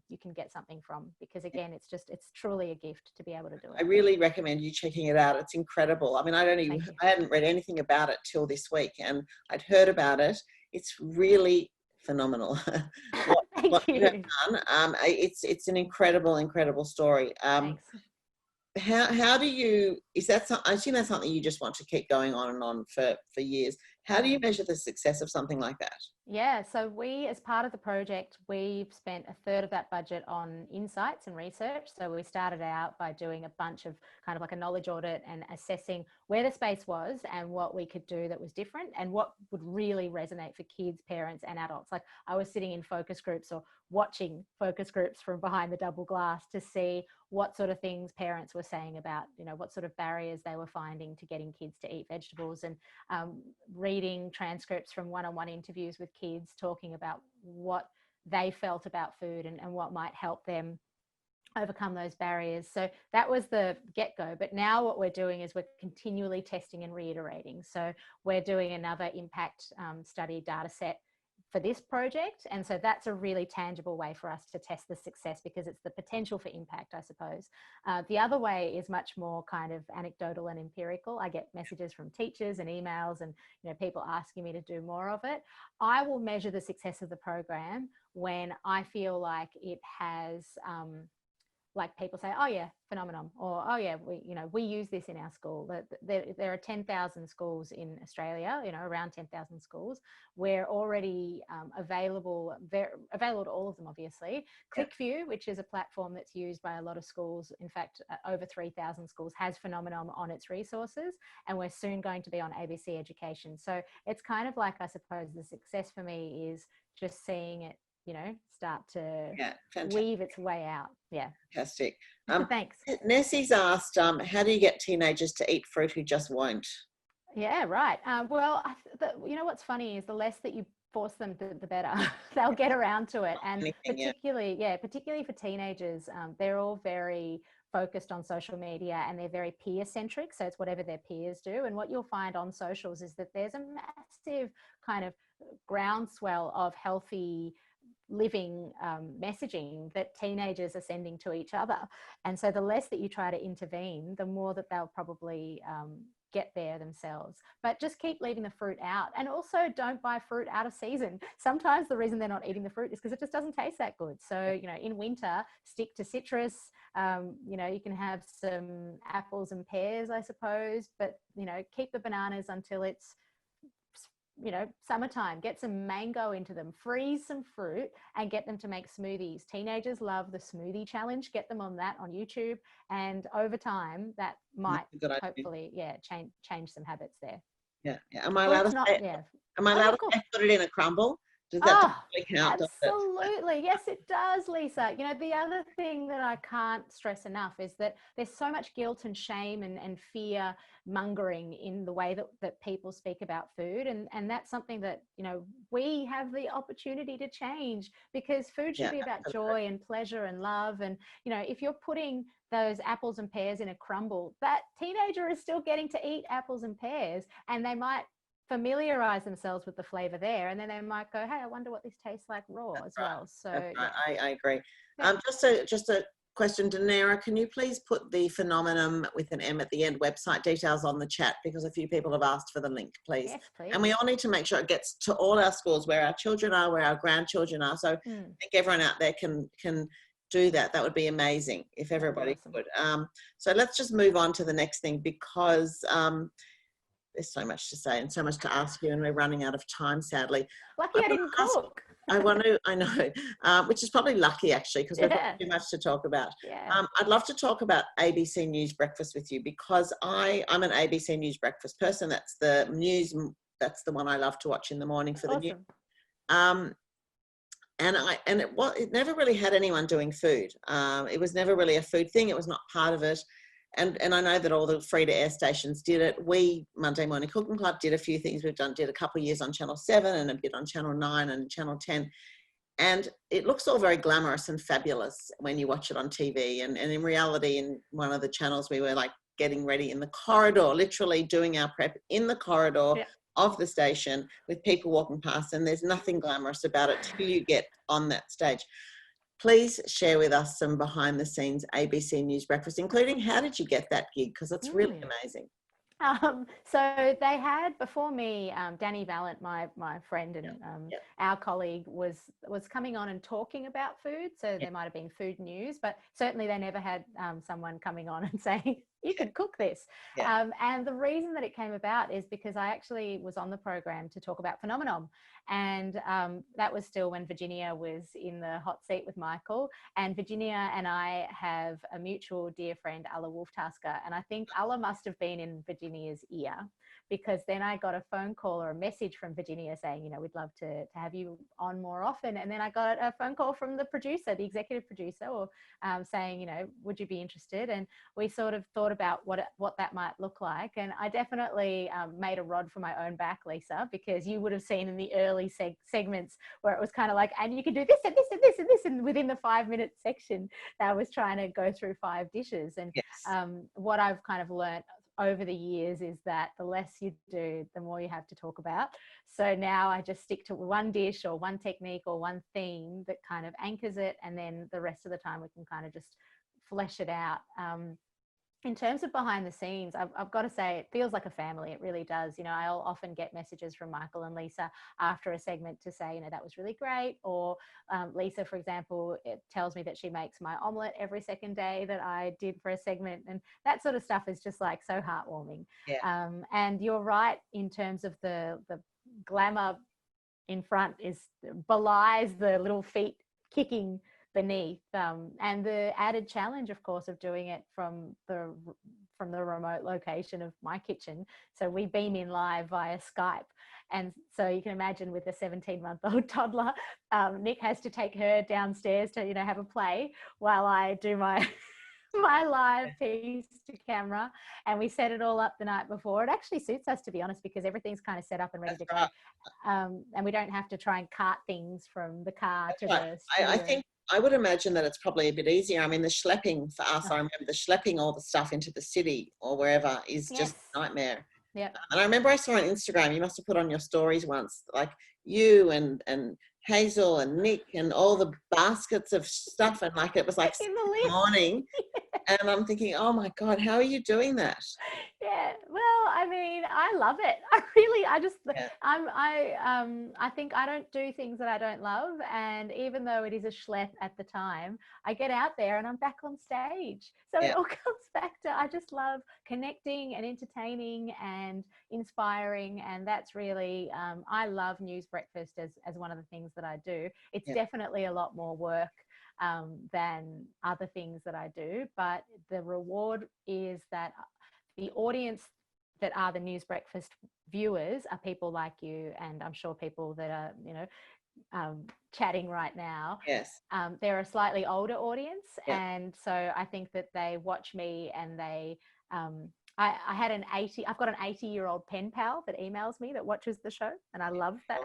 you can get something from, because again, it's truly a gift to be able to do it. I really recommend you checking it out. It's incredible. I mean, I hadn't read anything about it till this week, and I'd heard about it. It's really phenomenal. what you have done. It's an incredible story. Thanks. How do you, I assume that's something you just want to keep going on and on for years. How do you measure the success of something like that? Yeah, so we, as part of the project, we've spent a third of that budget on insights and research. So we started out by doing a bunch of kind of like a knowledge audit and assessing where the space was and what we could do that was different and what would really resonate for kids, parents and adults. Like, I was sitting in focus groups or watching focus groups from behind the double glass to see what sort of things parents were saying about, what sort of barriers they were finding to getting kids to eat vegetables, and reading transcripts from one-on-one interviews with kids talking about what they felt about food and what might help them overcome those barriers. So that was the get-go. But now what we're doing is we're continually testing and reiterating. So we're doing another impact study data set for this project. And so that's a really tangible way for us to test the success, because it's the potential for impact, I suppose. The other way is much more kind of anecdotal and empirical. I get messages from teachers and emails and people asking me to do more of it. I will measure the success of the program when I feel like it has like people say, oh yeah, phenomenon, or oh yeah, we use this in our school. There are 10,000 schools in Australia, around 10,000 schools. We're already available to all of them, obviously. ClickView, which is a platform that's used by a lot of schools, in fact, over 3,000 schools, has phenomenon on its resources, and we're soon going to be on ABC Education. So it's kind of like, I suppose, the success for me is just seeing it start to weave its way out. Yeah. Fantastic. Thanks. Nessie's asked, how do you get teenagers to eat fruit who just won't? Yeah, right. Well, what's funny is the less that you force them, the better. They'll get around to it. And particularly for teenagers, they're all very focused on social media and they're very peer centric. So it's whatever their peers do. And what you'll find on socials is that there's a massive kind of groundswell of healthy living messaging that teenagers are sending to each other. And so the less that you try to intervene, the more that they'll probably get there themselves. But just keep leaving the fruit out, and also don't buy fruit out of season. Sometimes the reason they're not eating the fruit is because it just doesn't taste that good. So in winter, stick to citrus. You can have some apples and pears, I suppose, but keep the bananas until it's summertime. Get some mango into them, freeze some fruit and get them to make smoothies. Teenagers love the smoothie challenge. Get them on that on YouTube, and over time that might hopefully change some habits there. Am I allowed to put it in a crumble? Does that Oh, definitely count? Does it? absolutely. Yes, it does, Lisa. You know, the other thing that I can't stress enough is that there's so much guilt and shame and fear mongering in the way that people speak about food. And that's something that, you know, we have the opportunity to change, because food should Yeah, be about absolutely. joy and pleasure and love. And, you know, if you're putting those apples and pears in a crumble, that teenager is still getting to eat apples and pears, and they might familiarize themselves with the flavor there, and then they might go, hey, I wonder what this tastes like raw as Right. well. So That's yeah. right. I agree. Yeah. Just a question, Dunera, can you please put the Phenomenon with an M at the end website details on the chat, because a few people have asked for the link, please. Yes, please. And we all need to make sure it gets to all our schools where our children are, where our grandchildren are. So I think everyone out there can do that. That would be amazing if everybody could. So let's just move on to the next thing, because there's so much to say and so much to ask you, and we're running out of time, sadly. Lucky I didn't cook. I know, which is probably lucky actually, because we've got too much to talk about. Yeah. I'd love to talk about ABC News Breakfast with you, because I'm an ABC News Breakfast person. That's the news. That's the one I love to watch in the morning for the news. And it never really had anyone doing food. It was never really a food thing. It was not part of it. And I know that all the free-to-air stations did it. We, Monday Morning Cooking Club, did a few things. Did a couple of years on Channel 7 and a bit on Channel 9 and Channel 10. And it looks all very glamorous and fabulous when you watch it on TV. And in reality, in one of the channels, we were like getting ready in the corridor, literally doing our prep in the corridor of the station with people walking past. And there's nothing glamorous about it till you get on that stage. Please share with us some behind the scenes ABC News Breakfast, including how did you get that gig? Because it's really amazing. So they had, before me, Danny Valent, my friend and our colleague, was coming on and talking about food. So there might have been food news, but certainly they never had someone coming on and saying, you could cook this. And the reason that it came about is because I actually was on the program to talk about Phenomenon. And that was still when Virginia was in the hot seat with Michael. And Virginia and I have a mutual dear friend, Alla Wolftasker. And I think Alla must have been in Virginia's ear, because then I got a phone call or a message from Virginia saying, you know, we'd love to have you on more often. And then I got a phone call from the producer, the executive producer, or saying, you know, would you be interested? And we sort of thought about what that might look like. And I definitely made a rod for my own back, Lisa, because you would have seen in the early segments where it was kind of like, and you can do this and this and this and this. And within the 5-minute section, I was trying to go through 5 dishes. And what I've kind of learned over the years is that the less you do, the more you have to talk about. So now I just stick to one dish or one technique or one theme that kind of anchors it, and then the rest of the time we can kind of just flesh it out. In terms of behind the scenes, I've got to say, it feels like a family. It really does. You know, I'll often get messages from Michael and Lisa after a segment to say, you know, that was really great. Or Lisa, for example, it tells me that she makes my omelette every second day that I did for a segment. And that sort of stuff is just like so heartwarming. And you're right in terms of the glamour in front belies the little feet kicking beneath, and the added challenge, of course, of doing it from the remote location of my kitchen. So we beam in live via Skype, and so you can imagine with a 17-month-old toddler, Nick has to take her downstairs to, you know, have a play while I do my live piece to camera, and we set it all up the night before. It actually suits us, to be honest, because everything's kind of set up and ready to go, and we don't have to try and cart things from the car to the studio. I think I would imagine that it's probably a bit easier. I mean, the schlepping for us, I remember the schlepping all the stuff into the city or wherever is just a nightmare. And I remember I saw on Instagram, you must have put on your stories once, like you and Hazel and Nick and all the baskets of stuff, and like it was like in the morning. And I'm thinking, oh my God, how are you doing that? Well, I mean, I love it. I think I don't do things that I don't love. And even though it is a schlep at the time, I get out there and I'm back on stage. So it all comes back to, I just love connecting and entertaining and inspiring. And that's really, I love News Breakfast as one of the things that I do. It's definitely a lot more work than other things that I do, but the reward is that the audience that are the News Breakfast viewers are people like you, and I'm sure people that are, you know, chatting right now, Yes. they're a slightly older audience. Yeah. And so I think that they watch me and they, I've got an 80-year-old pen pal that emails me that watches the show, and I love that.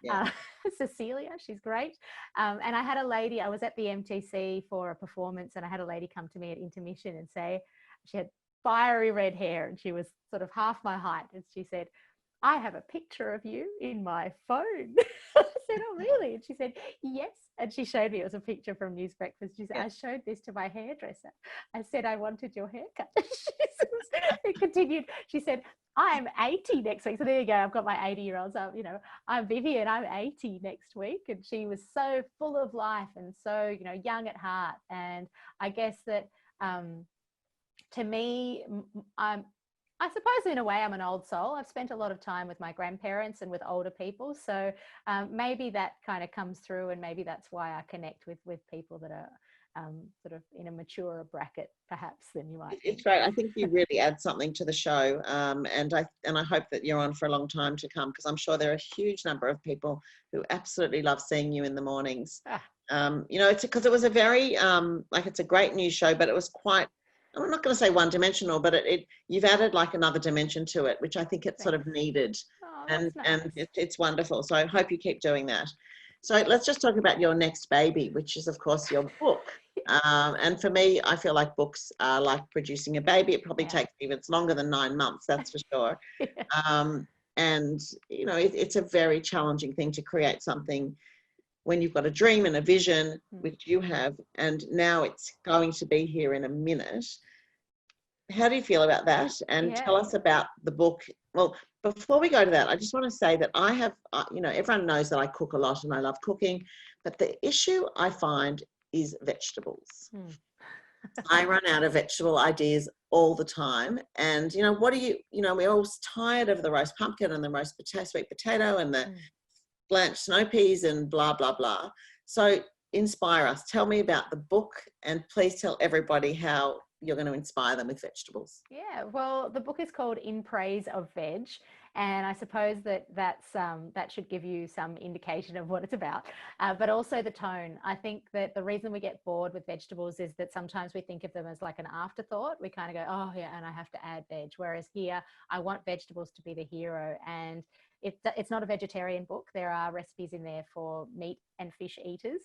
Yeah. Cecilia, she's great. And I had a lady, I was at the MTC for a performance, and I had a lady come to me at intermission and say, she had fiery red hair and she was sort of half my height, and she said, I have a picture of you in my phone. I said, oh, really? And she said, yes. And she showed me, it was a picture from News Breakfast. She said, I showed this to my hairdresser. I said, I wanted your haircut. It continued. She said, I'm 80 next week. So there you go. I've got my 80-year-old. So, you know, I'm Vivian, I'm 80 next week. And she was so full of life and so, you know, young at heart. And I guess that to me, I suppose in a way I'm an old soul. I've spent a lot of time with my grandparents and with older people. So maybe that kind of comes through, and maybe that's why I connect with people that are sort of in a maturer bracket perhaps than you might think. It's great. I think you really add something to the show. And I hope that you're on for a long time to come, because I'm sure there are a huge number of people who absolutely love seeing you in the mornings. You know, it's because it was a very, it's a great news show, but it was quite, I'm not going to say one-dimensional, but you've added like another dimension to it, which I think it sort of needed. Nice. And it's wonderful. So I hope you keep doing that. So let's just talk about your next baby, which is, of course, your book. And for me, I feel like books are like producing a baby. It probably takes even longer than 9 months, that's for sure. And, you know, it's a very challenging thing to create something when you've got a dream and a vision, which you have, and now it's going to be here in a minute. How do you feel about that? And tell us about the book. Well, before we go to that, I just want to say that I have, you know, everyone knows that I cook a lot and I love cooking, but the issue I find is vegetables. I run out of vegetable ideas all the time. And, you know, we're all tired of the roast pumpkin and the roast sweet potato and the blanched snow peas and blah, blah, blah. So inspire us. Tell me about the book, and please tell everybody how you're going to inspire them with vegetables. Yeah, well, the book is called In Praise of Veg, and I suppose that should give you some indication of what it's about, but also the tone. I think that the reason we get bored with vegetables is that sometimes we think of them as like an afterthought. We kind of go, oh yeah, and I have to add veg, whereas here I want vegetables to be the hero. And it's not a vegetarian book. There are recipes in there for meat and fish eaters,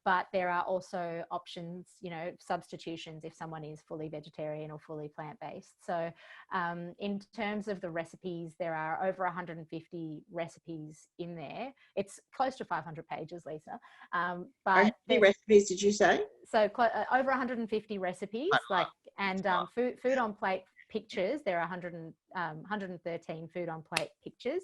but there are also options, you know, substitutions if someone is fully vegetarian or fully plant-based. So in terms of the recipes, there are over 150 recipes in there. It's close to 500 pages, Lisa. But how many recipes did you say? So over 150 recipes, food on plate pictures. There are 113 food on plate pictures.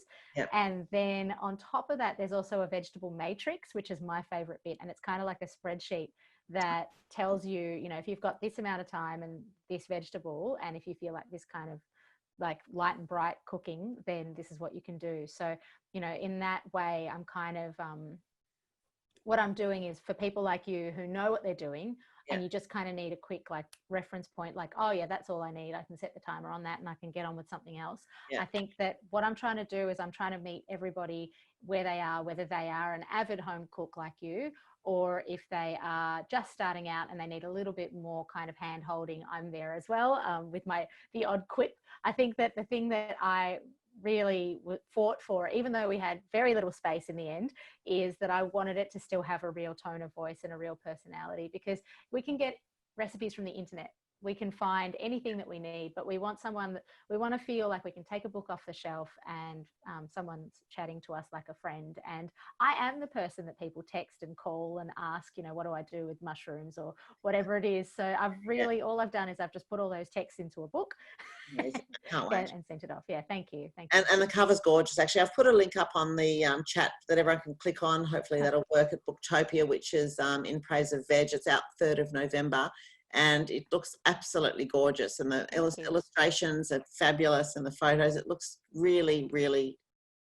And then on top of that, there's also a vegetable matrix, which is my favorite bit. And it's kind of like a spreadsheet that tells you, you know, if you've got this amount of time and this vegetable, and if you feel like this kind of like light and bright cooking, then this is what you can do. So, you know, in that way, I'm kind of, what I'm doing is for people like you who know what they're doing, and you just kind of need a quick like reference point, like, oh yeah, that's all I need. I can set the timer on that and I can get on with something else. I think that what I'm trying to do is I'm trying to meet everybody where they are, whether they are an avid home cook like you, or if they are just starting out and they need a little bit more kind of hand holding, I'm there as well, with the odd quip. I think that the thing that I really fought for, even though we had very little space in the end, is that I wanted it to still have a real tone of voice and a real personality, because we can get recipes from the internet. We can find anything that we need, but we want we want to feel like we can take a book off the shelf and someone's chatting to us like a friend. And I am the person that people text and call and ask, you know, what do I do with mushrooms or whatever it is. So I've really, all I've done is I've just put all those texts into a book and sent it off. Yeah, thank you. And the cover's gorgeous. Actually, I've put a link up on the chat that everyone can click on. Hopefully that'll work, at Booktopia, which is In Praise of Veg. It's out 3rd of November. And it looks absolutely gorgeous, and the illustrations are fabulous, and the photos, it looks really, really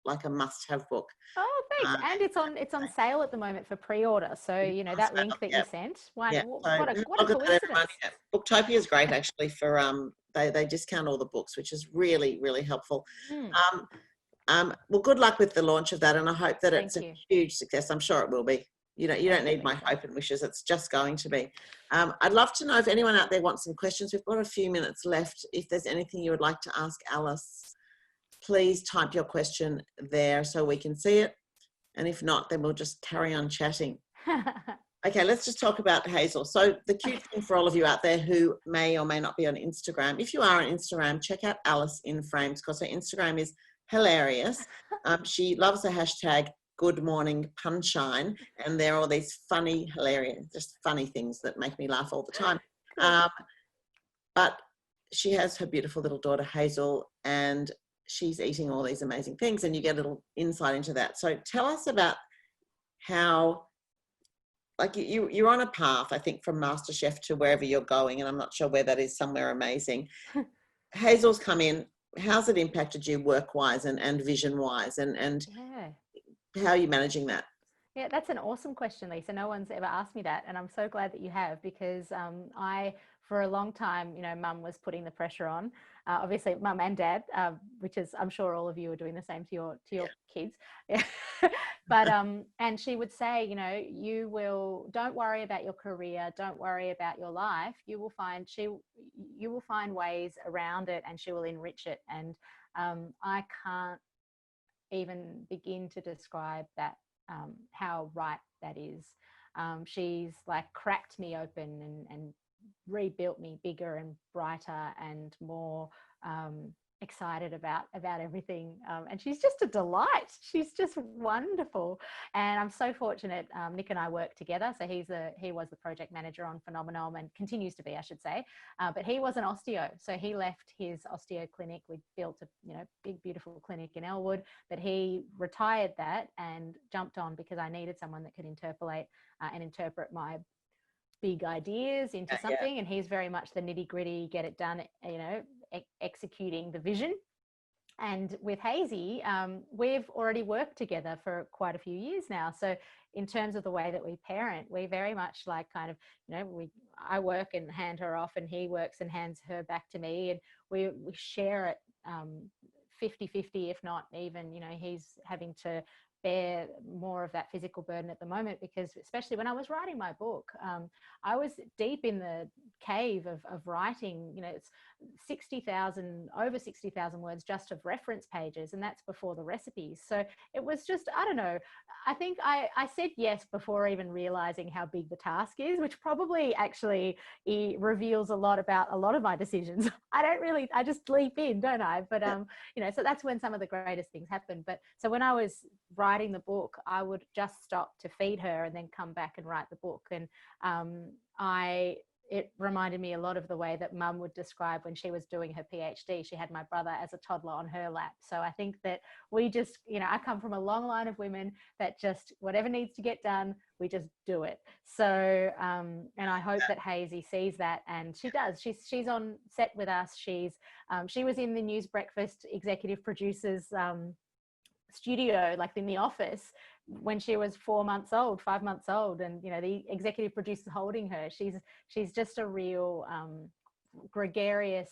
like a must-have book. Oh, thanks. And it's on sale at the moment for pre-order. So, you know, that link that you sent. What a coincidence. Booktopia is great, actually, for they discount all the books, which is really, really helpful. Well, good luck with the launch of that, and I hope that it's Thank a you. huge success. I'm sure it will be. You don't need my hope and wishes. It's just going to be. I'd love to know if anyone out there wants some questions. We've got a few minutes left. If there's anything you would like to ask Alice, please type your question there so we can see it. And if not, then we'll just carry on chatting. Okay, let's just talk about Hazel. So the cute thing for all of you out there who may or may not be on Instagram, if you are on Instagram, check out Alice in Frames, because her Instagram is hilarious. She loves the hashtag Good Morning Punshine, and there are all these funny, hilarious, just funny things that make me laugh all the time. But she has her beautiful little daughter Hazel, and she's eating all these amazing things, and you get a little insight into that. So tell us about how, like, you're on a path, I think, from Masterchef to wherever you're going, and I'm not sure where that is, somewhere amazing. Hazel's come in. How's it impacted you work-wise and vision-wise, and how are you managing that? Yeah, that's an awesome question, Lisa. No one's ever asked me that, and I'm so glad that you have, because for a long time, Mum was putting the pressure on. Obviously, Mum and Dad, which is, I'm sure all of you are doing the same to your kids. Yeah. But and she would say, don't worry about your career, don't worry about your life. You will find ways around it, and she will enrich it. And I can't even begin to describe that, how right that is. She's like cracked me open and rebuilt me bigger and brighter and more excited about everything, and she's just a delight. She's just wonderful, and I'm so fortunate. Nick and I work together, so he was the project manager on Phenomenon, and continues to be, I should say, but he was an osteo, so he left his osteo clinic. We built a big beautiful clinic in Elwood, but he retired that and jumped on because I needed someone that could interpret my big ideas into something. And he's very much the nitty gritty, get it done, executing the vision. And with Hazy, we've already worked together for quite a few years now. So in terms of the way that we parent, we very much like kind of, I work and hand her off, and he works and hands her back to me, and we share it 50-50, if not even, he's having to bear more of that physical burden at the moment, because especially when I was writing my book, I was deep in the cave of writing. It's over 60,000 words just of reference pages, and that's before the recipes. So it was just, I don't know, I think I said yes before even realizing how big the task is, which probably actually reveals a lot about a lot of my decisions. I just leap in, don't I? But so that's when some of the greatest things happen. But so when I was writing the book, I would just stop to feed her and then come back and write the book. And it reminded me a lot of the way that Mum would describe when she was doing her PhD. She had my brother as a toddler on her lap. So I think that we just, I come from a long line of women that just, whatever needs to get done, we just do it. So, and I hope that Hazy sees that, and she does. She's on set with us. She was in the News Breakfast executive producers studio, like in the office, when she was 5 months old, and the executive producer holding her. She's just a real gregarious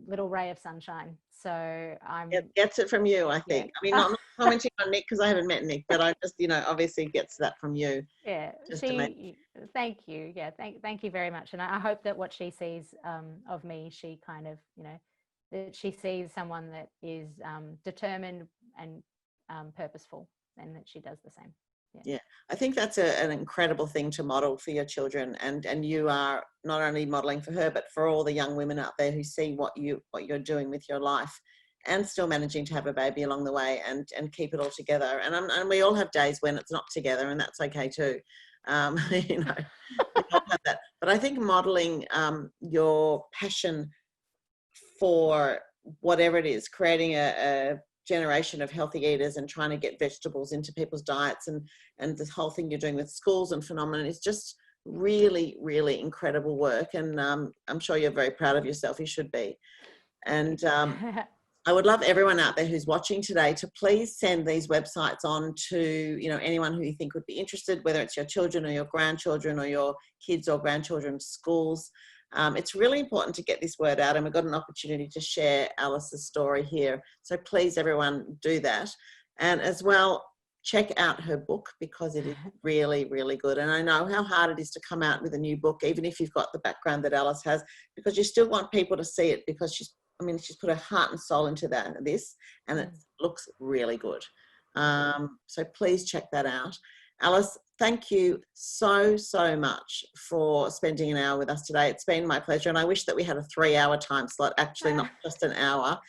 little ray of sunshine. So it gets it from you, I think. I mean, not commenting on Nick, because I haven't met Nick, but I just obviously gets that from you. Thank you. Thank you very much. And I hope that what she sees of me, she kind of that she sees someone that is determined and purposeful, and that she does the same. Yeah, I think that's an incredible thing to model for your children, and you are not only modeling for her, but for all the young women out there who see what you're doing with your life, and still managing to have a baby along the way, and keep it all together. And we all have days when it's not together, and that's okay too. We all have that. But I think modeling your passion for whatever it is, creating a generation of healthy eaters and trying to get vegetables into people's diets, and this whole thing you're doing with schools and Phenomenon is just really, really incredible work. And I'm sure you're very proud of yourself. You should be. And I would love everyone out there who's watching today to please send these websites on to anyone who you think would be interested, whether it's your children or your grandchildren or your kids or grandchildren's schools. It's really important to get this word out, and we've got an opportunity to share Alice's story here. So please, everyone, do that. And as well, check out her book, because it is really, really good. And I know how hard it is to come out with a new book, even if you've got the background that Alice has, because you still want people to see it, because she's put her heart and soul into this, and it looks really good. So please check that out. Alice, thank you so, so much for spending an hour with us today. It's been my pleasure, and I wish that we had a 3-hour time slot, actually not just an hour,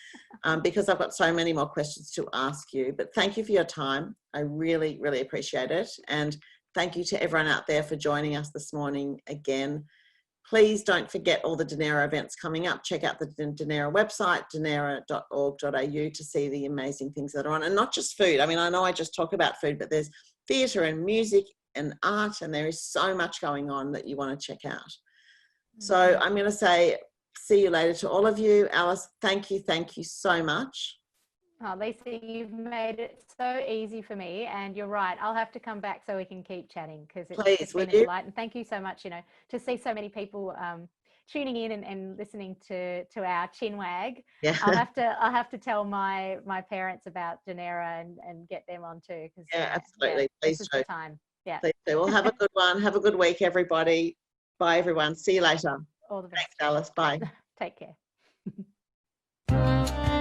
because I've got so many more questions to ask you. But thank you for your time. I really, really appreciate it. And thank you to everyone out there for joining us this morning again. Please don't forget all the Dunera events coming up. Check out the Dunera website, dunera.org.au, to see the amazing things that are on. And not just food. I mean, I know I just talk about food, but there's theatre and music and art, and there is so much going on that you want to check out. So I'm going to say see you later to all of you. Alice, thank you so much. Oh, Lisa, you've made it so easy for me, and you're right. I'll have to come back so we can keep chatting, because it's been a delight. And thank you so much, to see so many people tuning in and listening to our chinwag. Yeah. I'll have to tell my parents about Dunera and get them on too. Yeah, absolutely. Please this is do. the time. Yeah. Please do. Well, have a good one. Have a good week, everybody. Bye, everyone. See you later. All the best. Thanks, Alice. Bye. Take care.